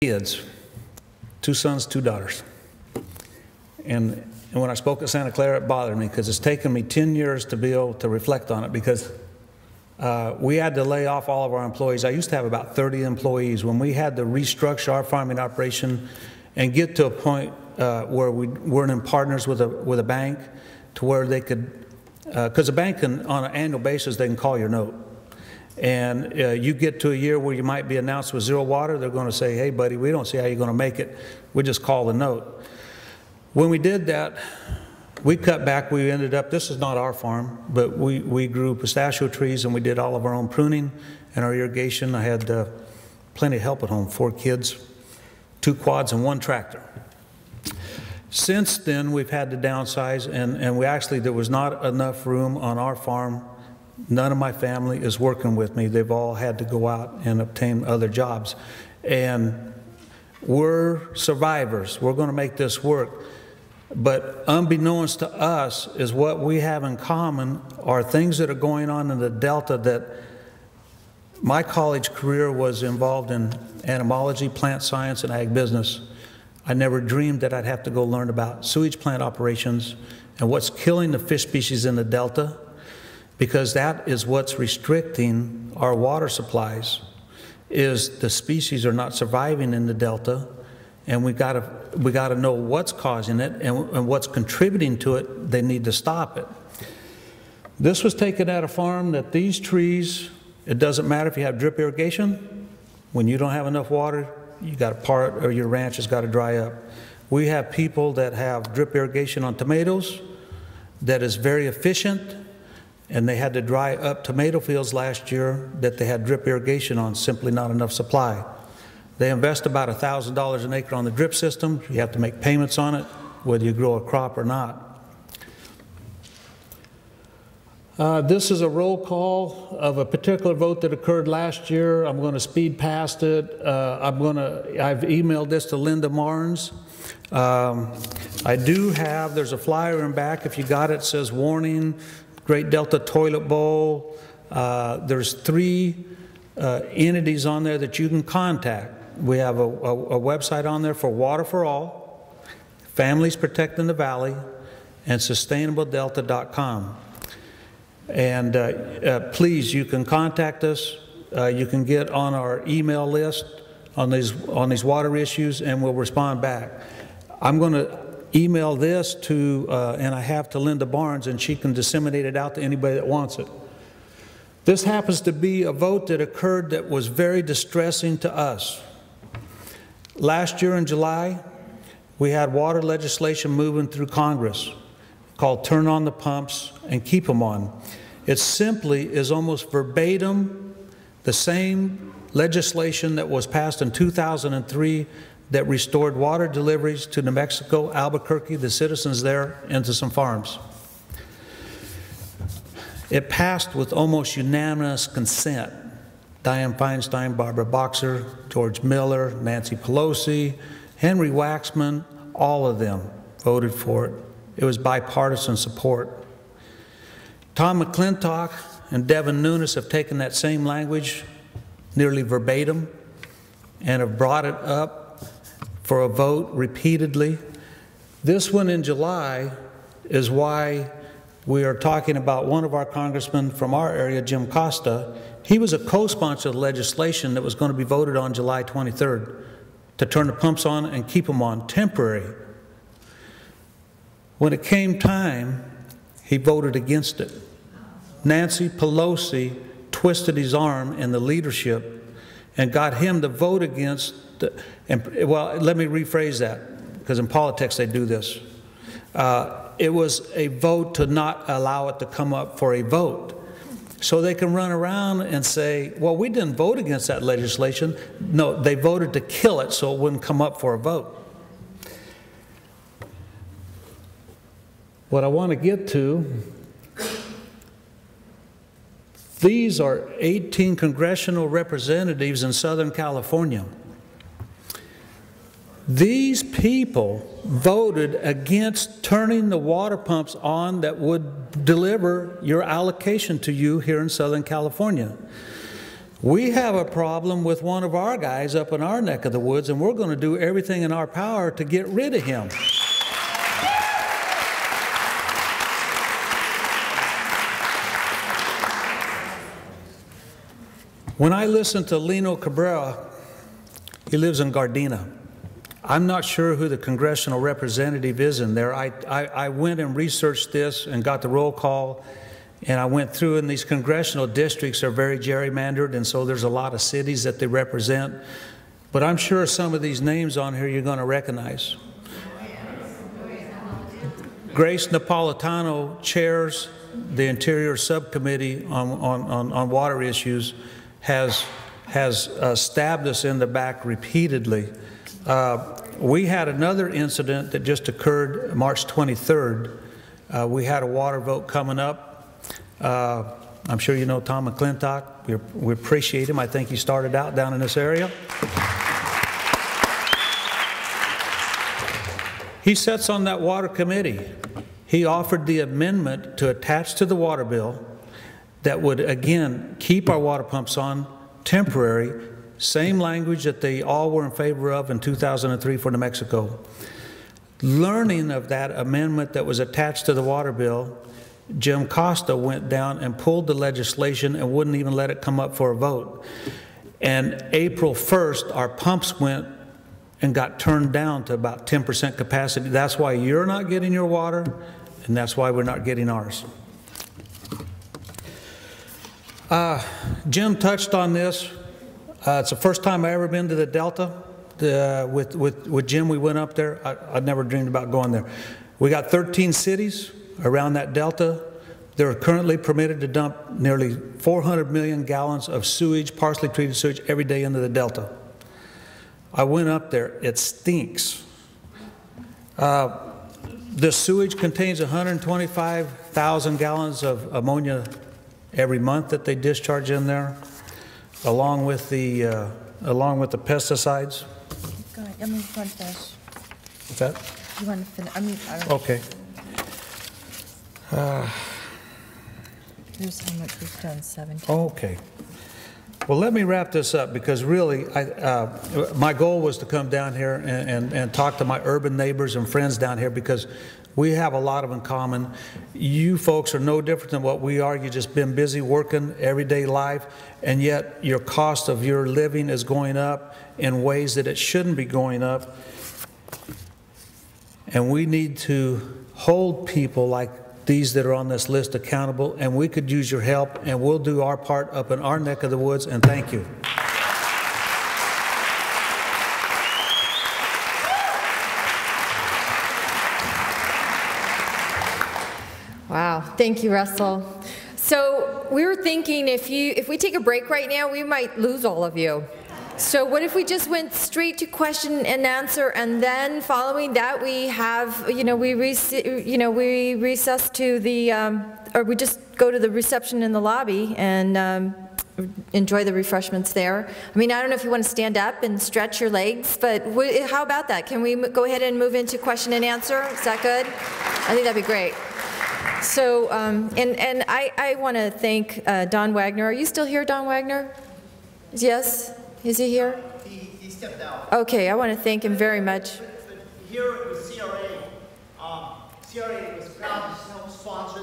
kids, 2 sons, 2 daughters. And when I spoke at Santa Clara, it bothered me because it's taken me 10 years to be able to reflect on it, because we had to lay off all of our employees. I used to have about 30 employees. When we had to restructure our farming operation and get to a point where we weren't in partners with a bank, to where they could, because a bank can, on an annual basis, they can call your note. And you get to a year where you might be announced with 0 water, they're going to say, hey buddy, we don't see how you're going to make it. We just call the note. When we did that, we cut back. We ended up, this is not our farm, but we grew pistachio trees, and we did all of our own pruning and our irrigation. I had plenty of help at home, 4 kids, 2 quads, and 1 tractor. Since then, we've had to downsize, and we actually, there was not enough room on our farm. None of my family is working with me. They've all had to go out and obtain other jobs. And we're survivors. We're going to make this work. But unbeknownst to us is what we have in common are things that are going on in the Delta that my college career was involved in entomology, plant science, and ag business. I never dreamed that I'd have to go learn about sewage plant operations and what's killing the fish species in the Delta, because that is what's restricting our water supplies, is the species are not surviving in the Delta, and we got to know what's causing it and what's contributing to it. They need to stop it. This was taken at a farm that these trees, it doesn't matter if you have drip irrigation, when you don't have enough water, you got to part, or your ranch has got to dry up. We have people that have drip irrigation on tomatoes that is very efficient, and they had to dry up tomato fields last year that they had drip irrigation on, simply not enough supply. They invest about $1,000 an acre on the drip system. You have to make payments on it, whether you grow a crop or not. This is a roll call of a particular vote that occurred last year. I'm going to speed past it. I've emailed this to Linda Marnes. I do have, there's a flyer in back. If you got it, it says warning, Great Delta Toilet Bowl. There's 3 entities on there that you can contact. We have a website on there for Water for All, Families Protecting the Valley, and sustainabledelta.com. And please, you can contact us. You can get on our email list on these water issues, and we'll respond back. I'm going to email this to, and I have to Linda Barnes, and she can disseminate it out to anybody that wants it. This happens to be a vote that occurred that was very distressing to us. Last year in July, we had water legislation moving through Congress called Turn on the Pumps and Keep Them On. It simply is almost verbatim the same legislation that was passed in 2003 that restored water deliveries to New Mexico, Albuquerque, the citizens there, and to some farms. It passed with almost unanimous consent. Dianne Feinstein, Barbara Boxer, George Miller, Nancy Pelosi, Henry Waxman, all of them voted for it. It was bipartisan support. Tom McClintock and Devin Nunes have taken that same language, nearly verbatim, and have brought it up for a vote repeatedly. This one in July is why we are talking about one of our congressmen from our area, Jim Costa. He was a co-sponsor of the legislation that was going to be voted on July 23rd to turn the pumps on and keep them on temporary. When it came time, he voted against it. Nancy Pelosi twisted his arm in the leadership and got him to vote against well, let me rephrase that, because in politics they do this. It was a vote to not allow it to come up for a vote. So they can run around and say, well, we didn't vote against that legislation. No, they voted to kill it so it wouldn't come up for a vote. What I want to get to, these are 18 congressional representatives in Southern California. These people voted against turning the water pumps on that would deliver your allocation to you here in Southern California. We have a problem with one of our guys up in our neck of the woods, and we're going to do everything in our power to get rid of him. When I listen to Lino Cabrera, he lives in Gardena. I'm not sure who the congressional representative is in there. I went and researched this and got the roll call, and I went through, and these congressional districts are very gerrymandered, and so there's a lot of cities that they represent. But I'm sure some of these names on here you're going to recognize. Grace Napolitano chairs the Interior Subcommittee on water issues, has stabbed us in the back repeatedly. We had another incident that just occurred March 23rd. We had a water vote coming up. I'm sure you know Tom McClintock. We appreciate him. I think he started out down in this area. He sits on that water committee. He offered the amendment to attach to the water bill that would, again, keep our water pumps on temporary, same language that they all were in favor of in 2003 for New Mexico. Learning of that amendment that was attached to the water bill, Jim Costa went down and pulled the legislation and wouldn't even let it come up for a vote. And April 1st, our pumps went and got turned down to about 10% capacity. That's why you're not getting your water, and that's why we're not getting ours. Jim touched on this. It's the first time I ever been to the Delta. With Jim, we went up there. I'd never dreamed about going there. We got 13 cities around that Delta. They're currently permitted to dump nearly 400 million gallons of sewage, partially treated sewage, every day into the Delta. I went up there. It stinks. The sewage contains 125,000 gallons of ammonia every month that they discharge in there, along with the pesticides. Go ahead. I mean, you want to finish. What's that? You want to finish? I mean, I don't Okay. Here's how much we've done, 17. Okay. Well, let me wrap this up, because really, my goal was to come down here and talk to my urban neighbors and friends down here, because we have a lot of in common. You folks are no different than what we are. You've just been busy working everyday life, and yet your cost of your living is going up in ways that it shouldn't be going up. And we need to hold people like these that are on this list accountable, and we could use your help, and we'll do our part up in our neck of the woods, and thank you. Wow, thank you, Russell. So we were thinking if we take a break right now, we might lose all of you. So what if we just went straight to question and answer, and then following that we have, we recess to the, or we just go to the reception in the lobby and enjoy the refreshments there. I mean, I don't know if you want to stand up and stretch your legs, but how about that? Can we go ahead and move into question and answer? Is that good? I think that'd be great. So, and I want to thank Don Wagner. Are you still here, Don Wagner? Yes? Is he here? He stepped out. Okay, I want to thank him very much. But here with CRA, CRA was proud to help sponsor